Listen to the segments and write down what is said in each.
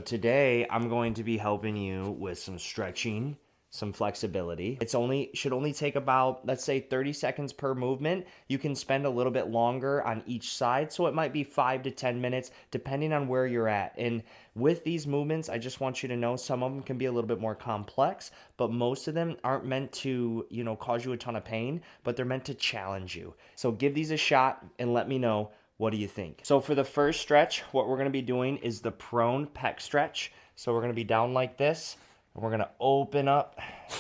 today I'm going to be helping you with some stretching, some flexibility. Should only take about, let's say, 30 seconds per movement. You can spend a little bit longer on each side, so it might be 5 to 10 minutes depending on where you're at. And with these movements, I just want you to know some of them can be a little bit more complex, but most of them aren't meant to, cause you a ton of pain, but they're meant to challenge you. So give these a shot and let me know, what do you think? So for the first stretch, what we're going to be doing is the prone pec stretch. So we're going to be down like this, and we're going to open up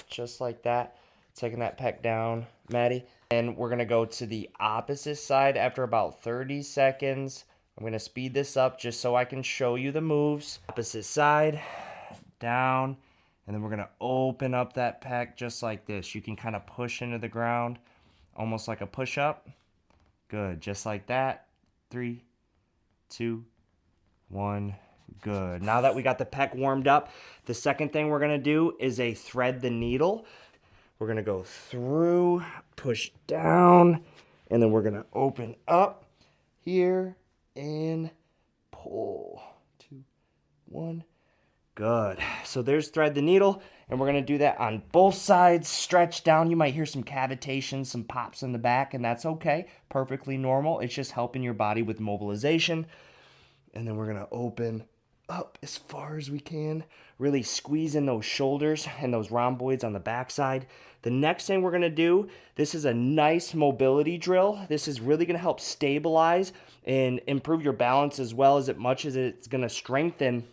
just like that, taking that pec down, Maddie. And we're going to go to the opposite side after about 30 seconds. I'm going to speed this up just so I can show you the moves. Opposite side, down, and then we're going to open up that pec just like this. You can kind of push into the ground, almost like a push-up. Good, just like that. 3, 2, 1, good. Now that we got the pec warmed up, the second thing we're gonna do is a thread the needle. We're gonna go through, push down, and then we're gonna open up here and pull. 2, 1, good. So there's thread the needle, and we're gonna do that on both sides. Stretch down. You might hear some cavitation, some pops in the back, and that's okay. Perfectly normal. It's just helping your body with mobilization. And then we're gonna open up as far as we can. Really squeeze in those shoulders and those rhomboids on the backside. The next thing we're gonna do, this is a nice mobility drill. This is really gonna help stabilize and improve your balance as well as much as it's gonna strengthen.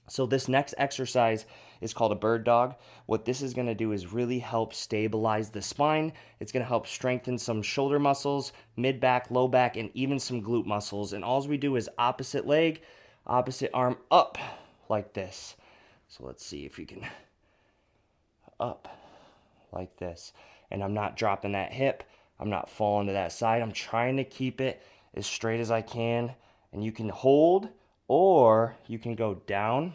So this next exercise is called a bird dog. What this is gonna do is really help stabilize the spine. It's gonna help strengthen some shoulder muscles, mid back, low back, and even some glute muscles. And all we do is opposite leg, opposite arm up like this. So let's see if you can, up like this. And I'm not dropping that hip. I'm not falling to that side. I'm trying to keep it as straight as I can. And you can hold, or you can go down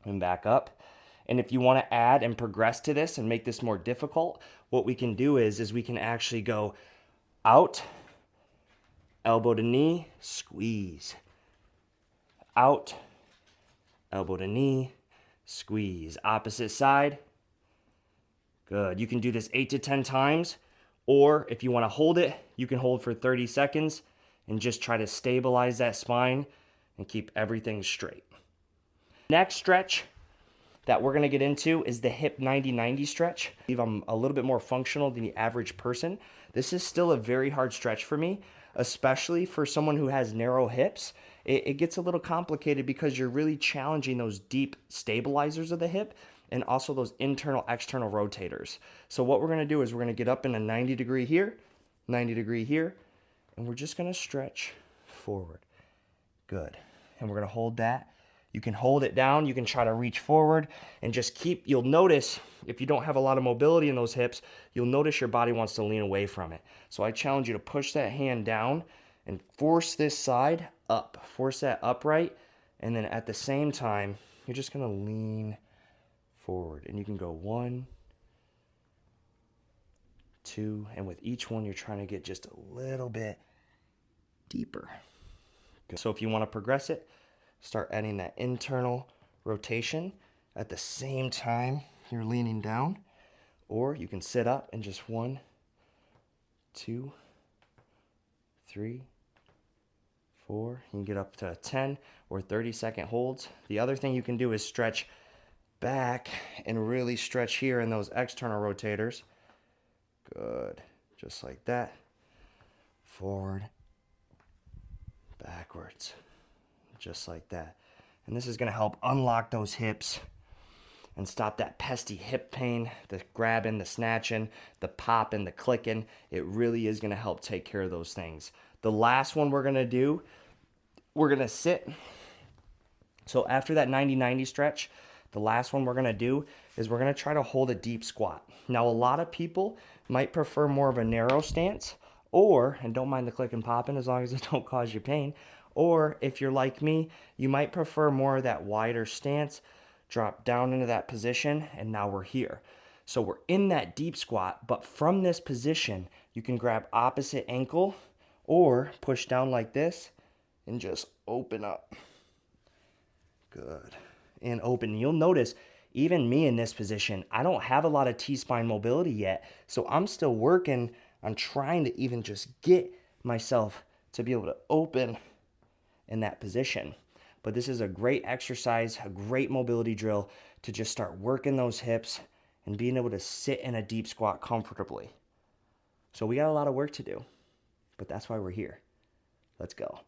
and back up. And if you want to add and progress to this and make this more difficult, what we can do is we can actually go out, elbow to knee, squeeze. Out, elbow to knee, squeeze. Opposite side. Good. You can do this 8 to 10 times, or if you want to hold it, you can hold for 30 seconds and just try to stabilize that spine and keep everything straight. Next stretch that we're going to get into is the hip 90-90 stretch. I'm a little bit more functional than the average person. This is still a very hard stretch for me, especially for someone who has narrow hips. It gets a little complicated because you're really challenging those deep stabilizers of the hip and also those internal external rotators. So what we're going to do is we're going to get up in a 90 degree here, 90 degree here, and we're just going to stretch forward. Good. And we're going to hold that. You can hold it down. You can try to reach forward and just keep, you'll notice if you don't have a lot of mobility in those hips, you'll notice your body wants to lean away from it. So I challenge you to push that hand down and force this side up. Force that upright. And then at the same time, you're just going to lean forward. And you can go 1, 2, and with each one, you're trying to get just a little bit deeper. Good. So if you want to progress it, start adding that internal rotation at the same time you're leaning down, or you can sit up and just 1, 2, 3, 4. You can get up to 10 or 30-second holds. The other thing you can do is stretch back and really stretch here in those external rotators. Good, just like that. Forward, backwards. Just like that. And this is going to help unlock those hips and stop that pesky hip pain, the grabbing, the snatching, the popping, the clicking. It really is going to help take care of those things. The last one we're going to do, we're going to sit. So after that 90-90 stretch, the last one we're going to do is we're going to try to hold a deep squat. Now, a lot of people might prefer more of a narrow stance, or, and don't mind the click and popping as long as it don't cause you pain, or if you're like me, you might prefer more of that wider stance, drop down into that position, and now we're here. So we're in that deep squat, but from this position, you can grab opposite ankle or push down like this and just open up. Good. And open. You'll notice, even me in this position, I don't have a lot of T-spine mobility yet. So I'm still working on trying to even just get myself to be able to open in that position. But this is a great exercise, a great mobility drill to just start working those hips and being able to sit in a deep squat comfortably. So we got a lot of work to do, but that's why we're here. Let's go.